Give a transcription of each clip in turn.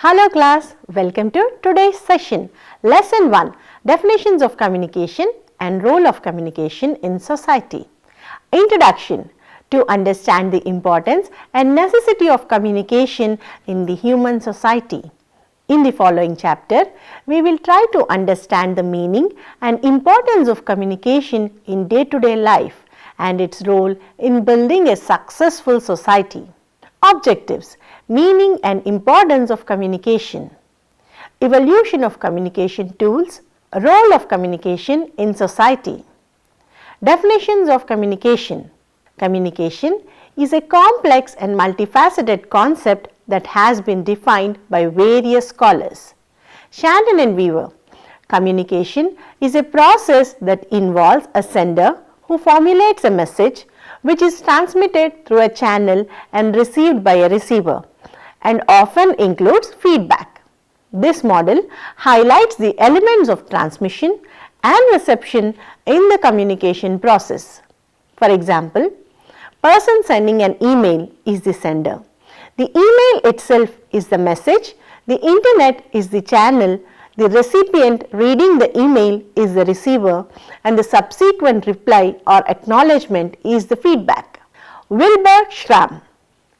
Hello class, welcome to today's session. Lesson 1, Definitions of Communication and Role of Communication in Society. Introduction. To understand the importance and necessity of communication in the human society. In the following chapter, we will try to understand the meaning and importance of communication in day-to-day life and its role in building a successful society. Objectives, meaning and importance of communication, evolution of communication tools, role of communication in society. Definitions of communication. Communication is a complex and multifaceted concept that has been defined by various scholars. Shandon and Weaver. Communication is a process that involves a sender who formulates a message which is transmitted through a channel and received by a receiver, and often includes feedback. This model highlights the elements of transmission and reception in the communication process. For example, person sending an email is the sender. The email itself is the message, the internet is the channel, the recipient reading the email is the receiver, and the subsequent reply or acknowledgement is the feedback. Wilbur Schramm.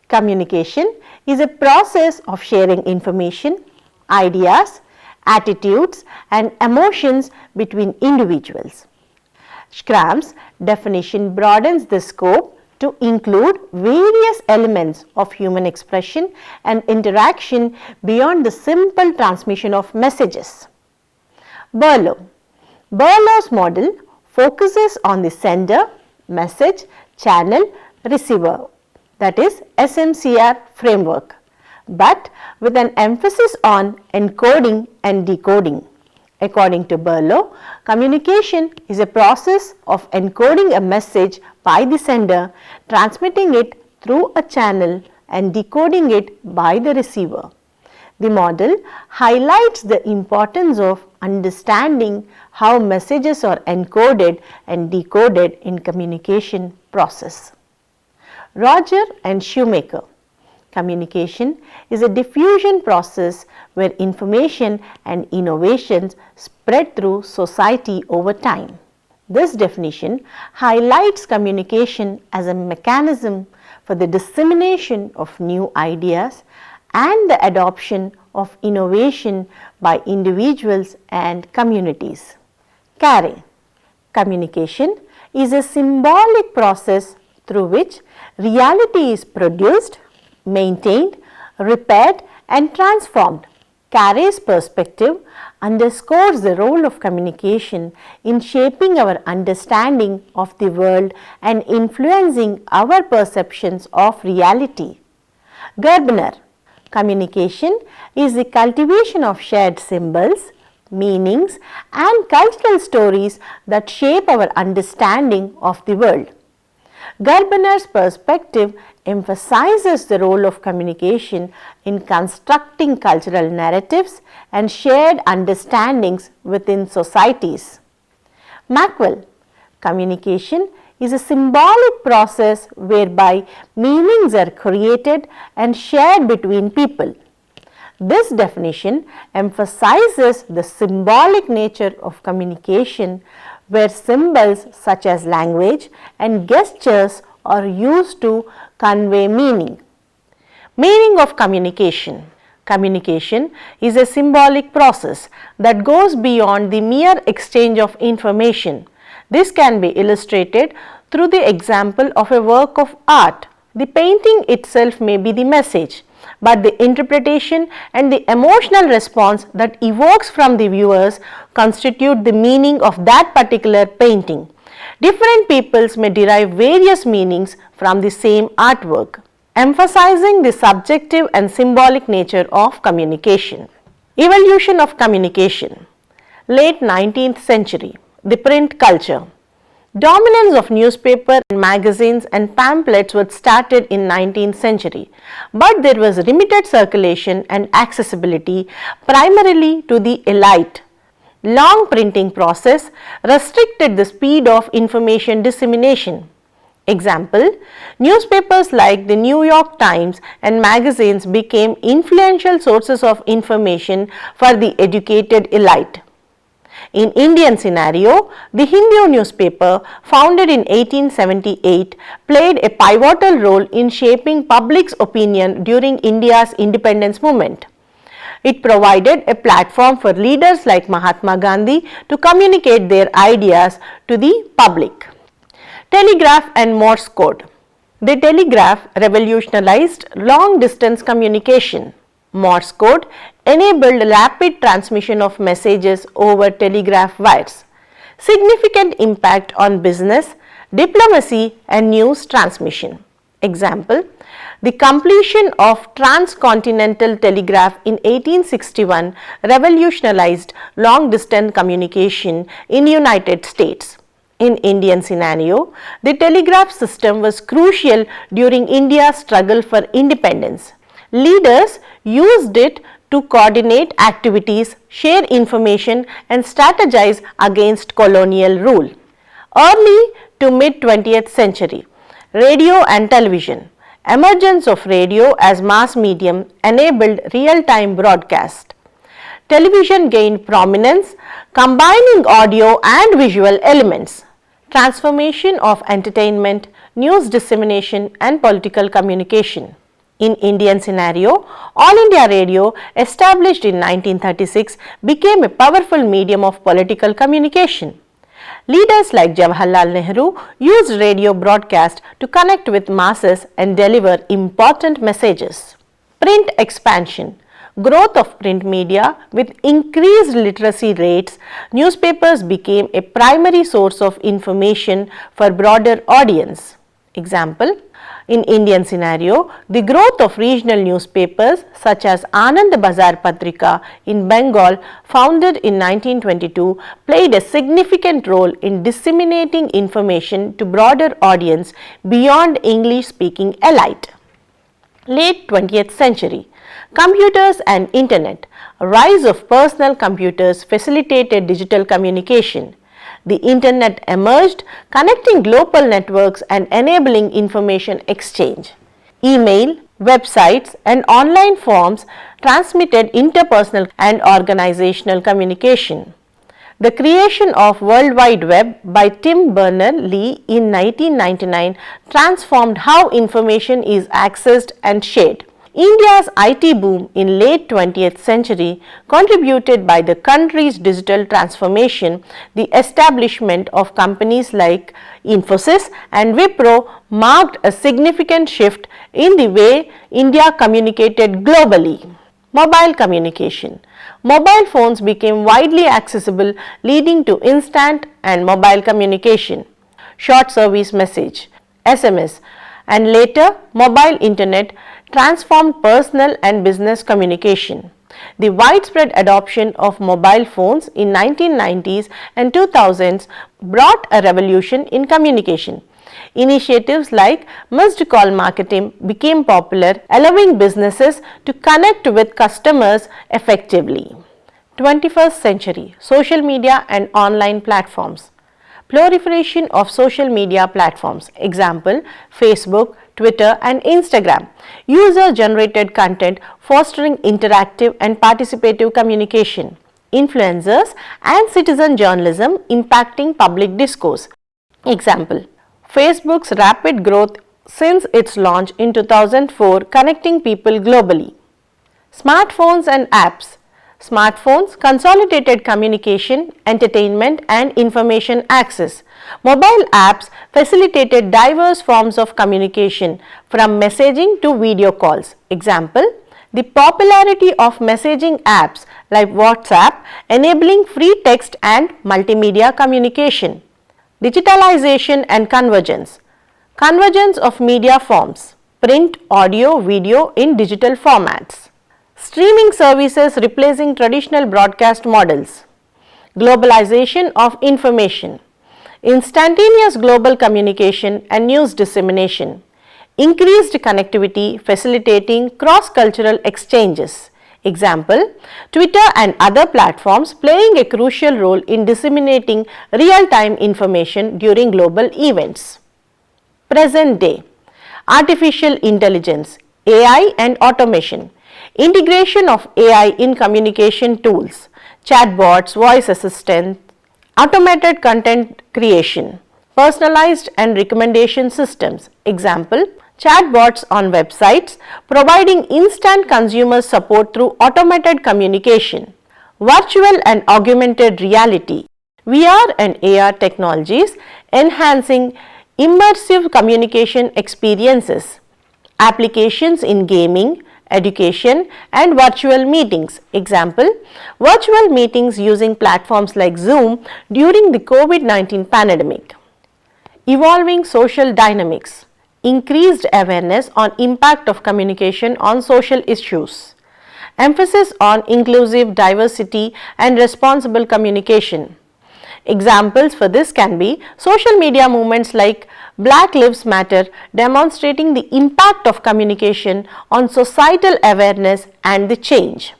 Communication is a process of sharing information, ideas, attitudes, and emotions between individuals. Schramm's definition broadens the scope to include various elements of human expression and interaction beyond the simple transmission of messages. Berlow. Berlow's model focuses on the sender, message, channel, receiver, that is SMCR framework, but with an emphasis on encoding and decoding. According to Berlow, communication is a process of encoding a message by the sender, transmitting it through a channel and decoding it by the receiver. The model highlights the importance of understanding how messages are encoded and decoded in communication process. Roger and Shoemaker. Communication is a diffusion process where information and innovations spread through society over time. This definition highlights communication as a mechanism for the dissemination of new ideas and the adoption of innovation by individuals and communities. Carey. Communication is a symbolic process through which reality is produced, maintained, repaired, and transformed. Carey's perspective underscores the role of communication in shaping our understanding of the world and influencing our perceptions of reality. Gerbner. Communication is the cultivation of shared symbols, meanings, and cultural stories that shape our understanding of the world. Gerbner's perspective emphasizes the role of communication in constructing cultural narratives and shared understandings within societies. Maxwell. Communication is a symbolic process whereby meanings are created and shared between people. This definition emphasizes the symbolic nature of communication, where symbols such as language and gestures are used to convey meaning. Meaning of communication. Communication is a symbolic process that goes beyond the mere exchange of information. This can be illustrated through the example of a work of art. The painting itself may be the message, but the interpretation and the emotional response that evokes from the viewers constitute the meaning of that particular painting. Different peoples may derive various meanings from the same artwork, emphasizing the subjective and symbolic nature of communication. Evolution of communication. Late 19th century, the print culture. Dominance of newspaper and magazines and pamphlets was started in 19th century, but there was limited circulation and accessibility primarily to the elite. Long printing process restricted the speed of information dissemination. Example, newspapers like the New York Times and magazines became influential sources of information for the educated elite. In Indian scenario, the Hindu newspaper, founded in 1878, played a pivotal role in shaping public's opinion during India's independence movement. It provided a platform for leaders like Mahatma Gandhi to communicate their ideas to the public. Telegraph and Morse code. The telegraph revolutionized long-distance communication. Morse code enabled rapid transmission of messages over telegraph wires. Significant impact on business, diplomacy and news transmission. Example, the completion of transcontinental telegraph in 1861 revolutionized long-distance communication in United States. In Indian scenario, the telegraph system was crucial during India's struggle for independence. Leaders used it to coordinate activities, share information and strategize against colonial rule. Early to mid-20th century, radio and television. Emergence of radio as mass medium enabled real-time broadcast. Television gained prominence, combining audio and visual elements. Transformation of entertainment, news dissemination and political communication. In Indian scenario, All India Radio, established in 1936, became a powerful medium of political communication. Leaders like Jawaharlal Nehru used radio broadcast to connect with masses and deliver important messages. Print expansion. Growth of print media. With increased literacy rates, newspapers became a primary source of information for broader audience. Example, in Indian scenario, the growth of regional newspapers such as Anand Bazar Patrika in Bengal, founded in 1922, played a significant role in disseminating information to broader audience beyond English-speaking elite. Late 20th century. Computers and Internet. Rise of personal computers facilitated digital communication. The Internet emerged, connecting global networks and enabling information exchange. Email, websites and online forms transmitted interpersonal and organizational communication. The creation of World Wide Web by Tim Berners-Lee in 1999 transformed how information is accessed and shared. India's IT boom in late 20th century, contributed by the country's digital transformation. The establishment of companies like Infosys and Wipro marked a significant shift in the way India communicated globally. Mobile communication. Mobile phones became widely accessible, leading to instant and mobile communication. Short service message, SMS, and later mobile internet transformed personal and business communication. The widespread adoption of mobile phones in 1990s and 2000s brought a revolution in communication. Initiatives like missed call marketing became popular, allowing businesses to connect with customers effectively. 21st century, social media and online platforms. Proliferation of social media platforms, example, Facebook, Twitter and Instagram. User-generated content fostering interactive and participative communication. Influencers and citizen journalism impacting public discourse. Example, Facebook's rapid growth since its launch in 2004, connecting people globally. Smartphones and apps. Smartphones consolidated communication, entertainment and information access. Mobile apps facilitated diverse forms of communication, from messaging to video calls. Example, the popularity of messaging apps like WhatsApp enabling free text and multimedia communication. Digitalization and convergence. Convergence of media forms, print, audio, video in digital formats. Streaming services replacing traditional broadcast models. Globalization of information. Instantaneous global communication and news dissemination. Increased connectivity facilitating cross-cultural exchanges. Example, Twitter and other platforms playing a crucial role in disseminating real-time information during global events. Present day. Artificial intelligence, AI and automation. Integration of AI in communication tools, chatbots, voice assistants, automated content creation, personalized and recommendation systems. Example, chatbots on websites providing instant consumer support through automated communication. Virtual and augmented reality, VR and AR technologies enhancing immersive communication experiences. Applications in gaming, education and virtual meetings. Example, virtual meetings using platforms like Zoom during the COVID-19 pandemic. Evolving social dynamics, increased awareness on impact of communication on social issues. Emphasis on inclusive diversity and responsible communication. Examples for this can be social media movements like Black Lives Matter demonstrating the impact of communication on societal awareness and the change.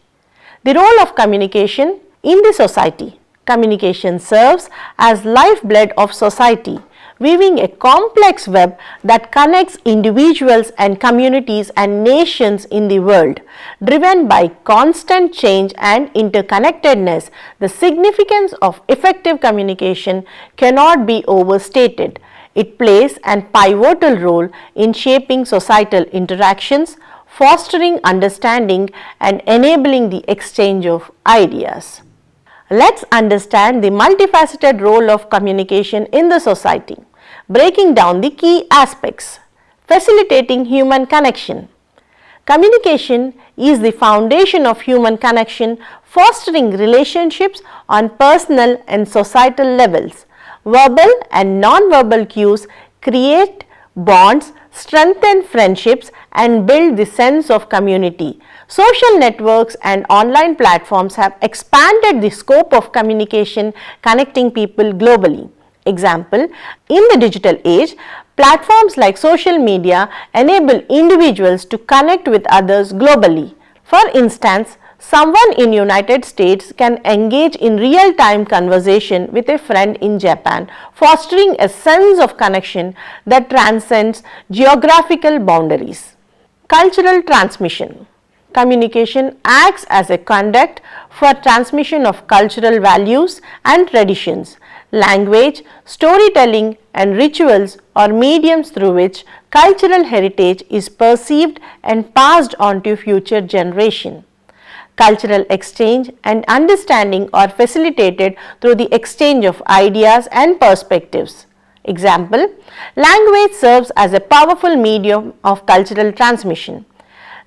The role of communication in the society. Communication serves as lifeblood of society, weaving a complex web that connects individuals and communities and nations in the world. Driven by constant change and interconnectedness, the significance of effective communication cannot be overstated. It plays a pivotal role in shaping societal interactions, fostering understanding and enabling the exchange of ideas. Let's understand the multifaceted role of communication in the society. Breaking down the key aspects. Facilitating human connection. Communication is the foundation of human connection, fostering relationships on personal and societal levels. Verbal and non-verbal cues create bonds, strengthen friendships and build the sense of community. Social networks and online platforms have expanded the scope of communication, connecting people globally. Example, in the digital age, platforms like social media enable individuals to connect with others globally. For instance, someone in United States can engage in real-time conversation with a friend in Japan, fostering a sense of connection that transcends geographical boundaries. Cultural transmission. Communication acts as a conduit for transmission of cultural values and traditions. Language, storytelling and rituals are mediums through which cultural heritage is perceived and passed on to future generations. Cultural exchange and understanding are facilitated through the exchange of ideas and perspectives. Example, language serves as a powerful medium of cultural transmission.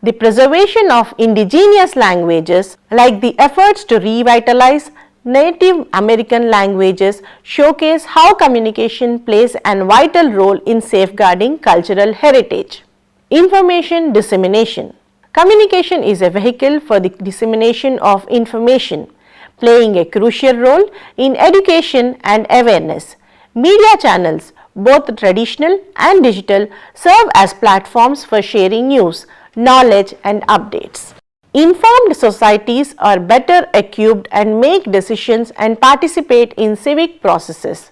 The preservation of indigenous languages, like the efforts to revitalize Native American languages, showcase how communication plays a vital role in safeguarding cultural heritage. Information dissemination. Communication is a vehicle for the dissemination of information, playing a crucial role in education and awareness. Media channels, both traditional and digital, serve as platforms for sharing news, knowledge and updates. Informed societies are better equipped and make decisions and participate in civic processes.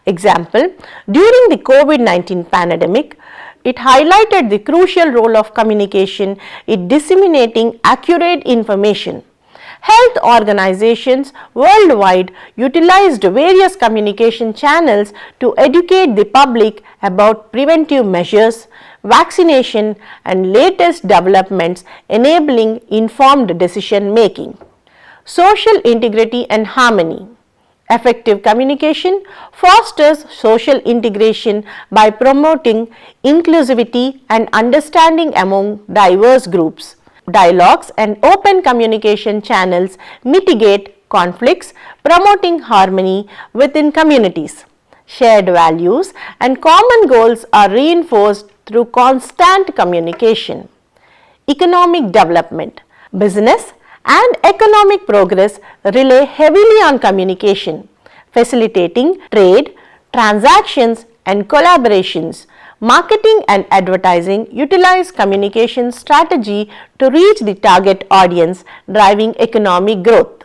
Example, during the COVID-19 pandemic, it highlighted the crucial role of communication in disseminating accurate information. Health organizations worldwide utilized various communication channels to educate the public about preventive measures, vaccination and latest developments, enabling informed decision making. Social integrity and harmony. Effective communication fosters social integration by promoting inclusivity and understanding among diverse groups. Dialogues and open communication channels mitigate conflicts, promoting harmony within communities. Shared values and common goals are reinforced through constant communication. Economic development. Business and economic progress rely heavily on communication, facilitating trade, transactions and collaborations. Marketing and advertising utilize communication strategy to reach the target audience, driving economic growth.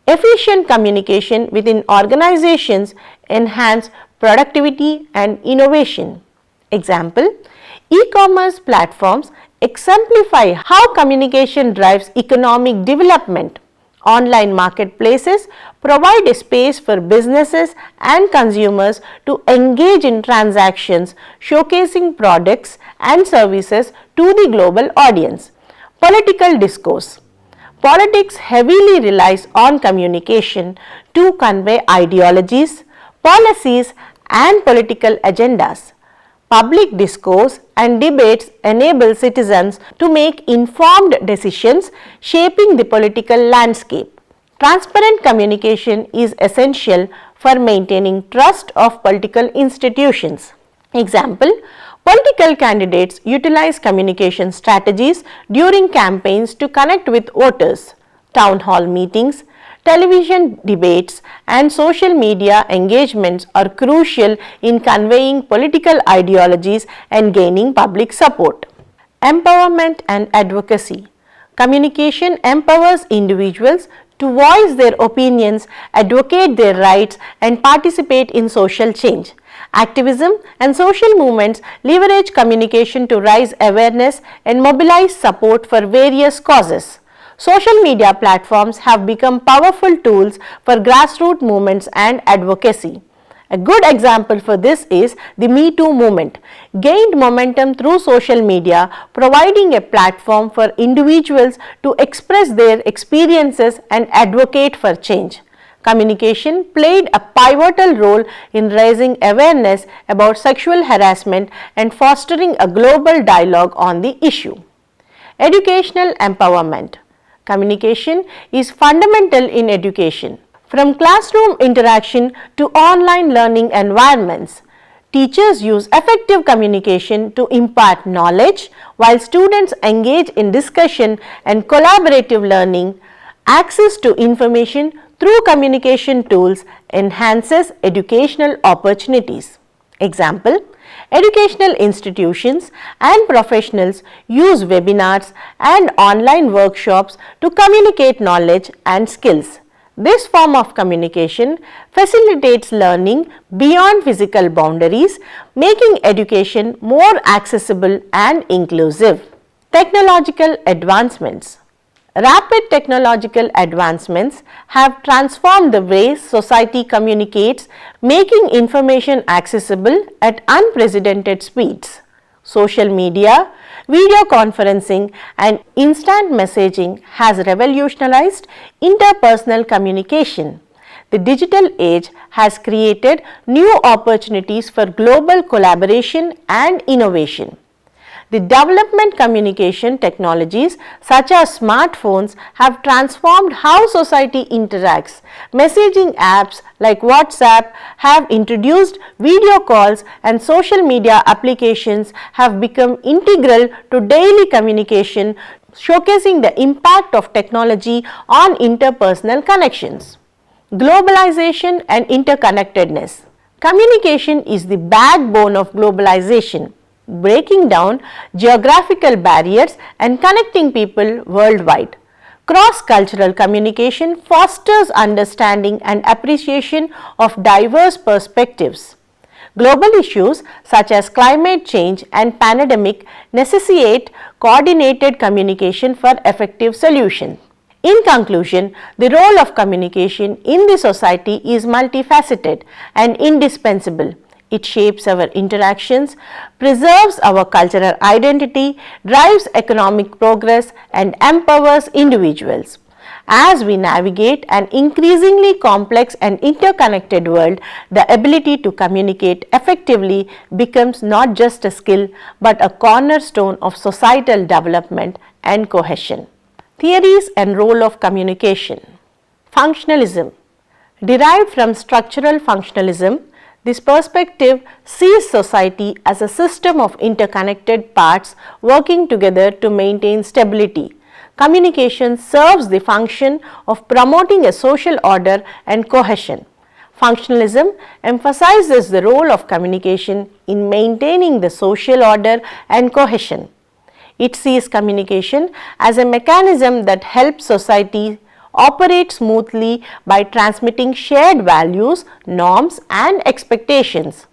Efficient communication within organizations enhance productivity and innovation. Example, e-commerce platforms exemplify how communication drives economic development. Online marketplaces provide a space for businesses and consumers to engage in transactions, showcasing products and services to the global audience. Political discourse. Politics heavily relies on communication to convey ideologies, policies, and political agendas. Public discourse and debates enable citizens to make informed decisions, shaping the political landscape. Transparent communication is essential for maintaining trust of political institutions. Example, political candidates utilize communication strategies during campaigns to connect with voters. Town hall meetings, television debates, and social media engagements are crucial in conveying political ideologies and gaining public support. Empowerment and advocacy. Communication empowers individuals to voice their opinions, advocate their rights, and participate in social change. Activism and social movements leverage communication to raise awareness and mobilize support for various causes. Social media platforms have become powerful tools for grassroots movements and advocacy. A good example for this is the Me Too movement, gained momentum through social media, providing a platform for individuals to express their experiences and advocate for change. Communication played a pivotal role in raising awareness about sexual harassment and fostering a global dialogue on the issue. Educational empowerment. Communication is fundamental in education. From classroom interaction to online learning environments, teachers use effective communication to impart knowledge, while students engage in discussion and collaborative learning. Access to information through communication tools enhances educational opportunities. Example, educational institutions and professionals use webinars and online workshops to communicate knowledge and skills. This form of communication facilitates learning beyond physical boundaries, making education more accessible and inclusive. Technological advancements. Rapid technological advancements have transformed the way society communicates, making information accessible at unprecedented speeds. Social media, video conferencing, and instant messaging has revolutionized interpersonal communication. The digital age has created new opportunities for global collaboration and innovation. The development communication technologies such as smartphones have transformed how society interacts. Messaging apps like WhatsApp have introduced video calls, and social media applications have become integral to daily communication, showcasing the impact of technology on interpersonal connections. Globalization and interconnectedness. Communication is the backbone of globalization, breaking down geographical barriers and connecting people worldwide. Cross-cultural communication fosters understanding and appreciation of diverse perspectives. Global issues such as climate change and pandemic necessitate coordinated communication for effective solutions. In conclusion, the role of communication in the society is multifaceted and indispensable. It shapes our interactions, preserves our cultural identity, drives economic progress, and empowers individuals. As we navigate an increasingly complex and interconnected world, the ability to communicate effectively becomes not just a skill but a cornerstone of societal development and cohesion. Theories and role of communication. Functionalism. Derived from structural functionalism, this perspective sees society as a system of interconnected parts working together to maintain stability. Communication serves the function of promoting a social order and cohesion. Functionalism emphasizes the role of communication in maintaining the social order and cohesion. It sees communication as a mechanism that helps society operate smoothly by transmitting shared values, norms, and expectations.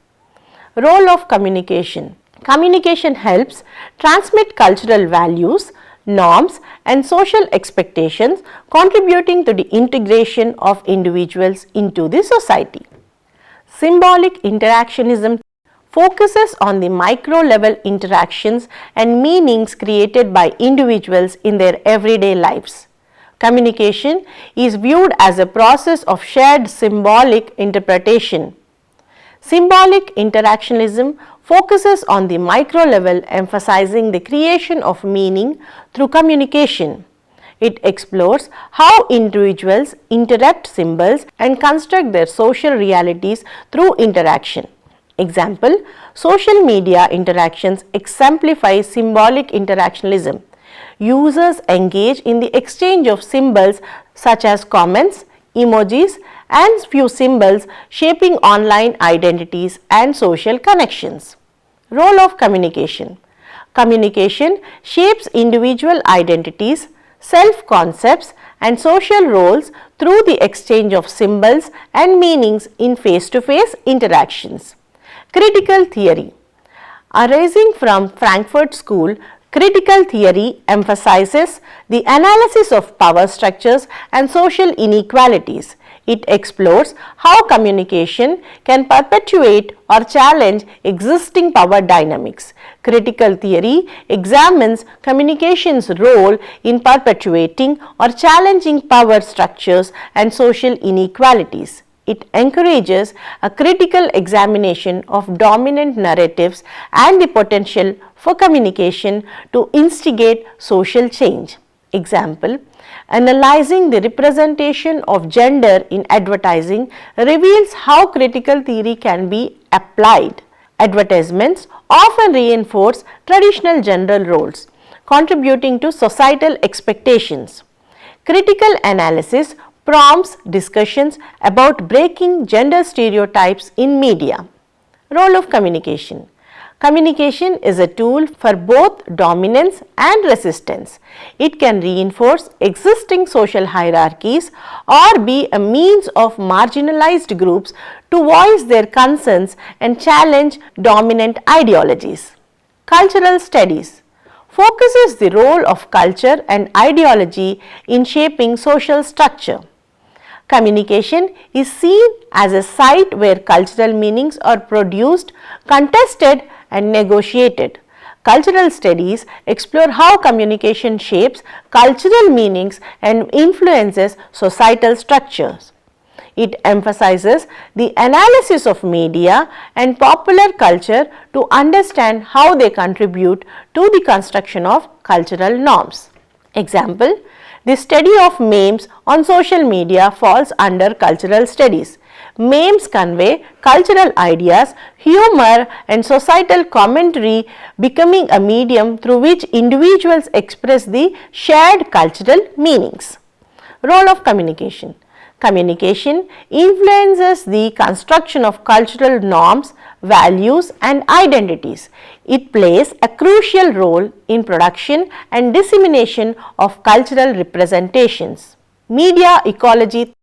Role of communication. Communication helps transmit cultural values, norms and social expectations, contributing to the integration of individuals into the society. Symbolic interactionism focuses on the micro-level interactions and meanings created by individuals in their everyday lives. Communication is viewed as a process of shared symbolic interpretation. Symbolic interactionism focuses on the micro level, emphasizing the creation of meaning through communication. It explores how individuals interpret symbols and construct their social realities through interaction. Example, social media interactions exemplify symbolic interactionism. Users engage in the exchange of symbols such as comments, emojis and few symbols, shaping online identities and social connections. Role of communication. Communication shapes individual identities, self-concepts and social roles through the exchange of symbols and meanings in face-to-face interactions. Critical theory. Arising from Frankfurt School, critical theory emphasizes the analysis of power structures and social inequalities. It explores how communication can perpetuate or challenge existing power dynamics. Critical theory examines communication's role in perpetuating or challenging power structures and social inequalities. It encourages a critical examination of dominant narratives and the potential for communication to instigate social change. Example, analyzing the representation of gender in advertising reveals how critical theory can be applied. Advertisements often reinforce traditional gender roles, contributing to societal expectations. Critical analysis prompts discussions about breaking gender stereotypes in media. Role of communication. Communication is a tool for both dominance and resistance. It can reinforce existing social hierarchies or be a means of marginalized groups to voice their concerns and challenge dominant ideologies. Cultural studies focuses the role of culture and ideology in shaping social structure. Communication is seen as a site where cultural meanings are produced, contested and negotiated. Cultural studies explore how communication shapes cultural meanings and influences societal structures. It emphasizes the analysis of media and popular culture to understand how they contribute to the construction of cultural norms. Example, the study of memes on social media falls under cultural studies. Memes convey cultural ideas, humor and societal commentary, becoming a medium through which individuals express the shared cultural meanings. Role of communication. Communication influences the construction of cultural norms, values and identities. It plays a crucial role in production and dissemination of cultural representations. Media ecology.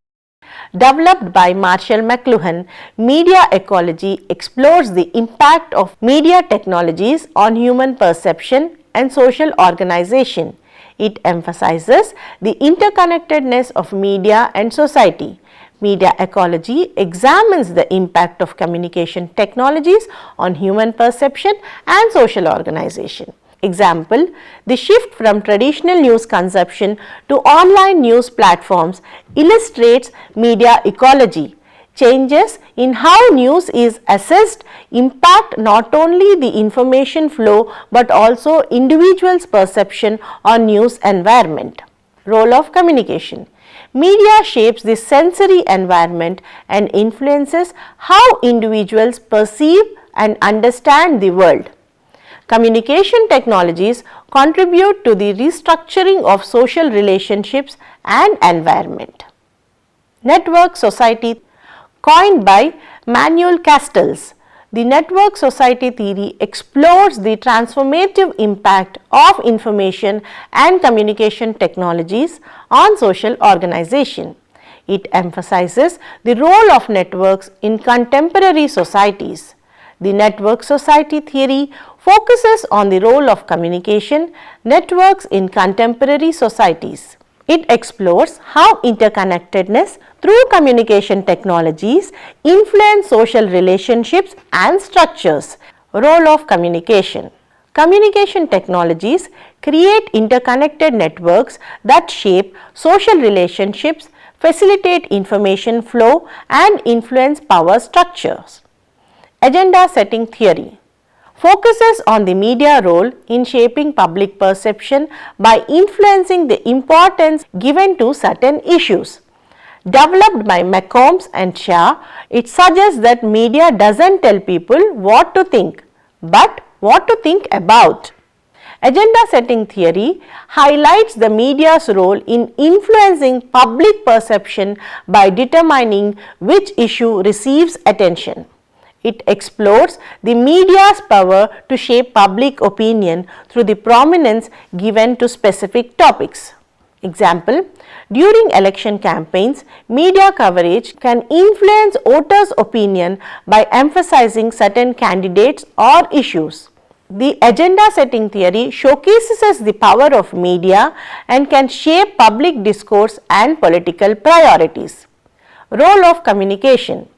Developed by Marshall McLuhan, media ecology explores the impact of media technologies on human perception and social organization. It emphasizes the interconnectedness of media and society. Media ecology examines the impact of communication technologies on human perception and social organization. Example, the shift from traditional news consumption to online news platforms illustrates media ecology. Changes in how news is assessed impact not only the information flow but also individuals' perception on news environment. Role of communication. Media shapes the sensory environment and influences how individuals perceive and understand the world. Communication technologies contribute to the restructuring of social relationships and environment. Network society, coined by Manuel Castells. The network society theory explores the transformative impact of information and communication technologies on social organization. It emphasizes the role of networks in contemporary societies. The network society theory focuses on the role of communication networks in contemporary societies. It explores how interconnectedness through communication technologies influence social relationships and structures. Role of communication. Communication technologies create interconnected networks that shape social relationships, facilitate information flow, and influence power structures. Agenda setting theory focuses on the media role in shaping public perception by influencing the importance given to certain issues. Developed by McCombs and Shah, it suggests that media doesn't tell people what to think, but what to think about. Agenda setting theory highlights the media's role in influencing public perception by determining which issue receives attention. It explores the media's power to shape public opinion through the prominence given to specific topics. Example, during election campaigns, media coverage can influence voters' opinion by emphasizing certain candidates or issues. The agenda setting theory showcases the power of media and can shape public discourse and political priorities. Role of communication.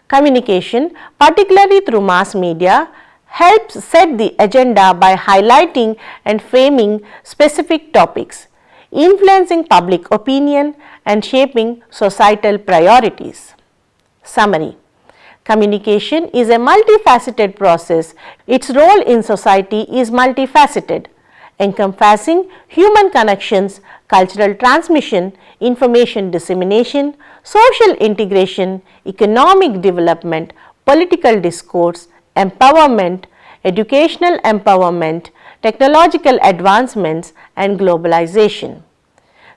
Communication, particularly through mass media, helps set the agenda by highlighting and framing specific topics, influencing public opinion and shaping societal priorities. Summary. Communication is a multifaceted process. Its role in society is multifaceted, encompassing human connections, cultural transmission, information dissemination, social integration, economic development, political discourse, empowerment, educational empowerment, technological advancements, and globalization.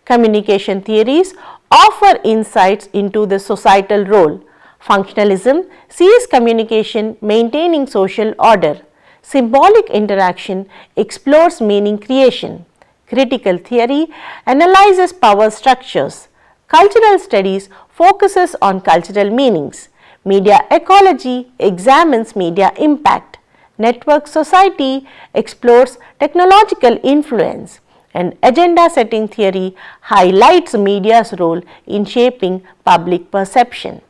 Communication theories offer insights into the societal role. Functionalism sees communication maintaining social order. Symbolic interaction explores meaning creation. Critical theory analyzes power structures. Cultural studies focuses on cultural meanings. Media ecology examines media impact. Network society explores technological influence. And agenda setting theory highlights media's role in shaping public perception.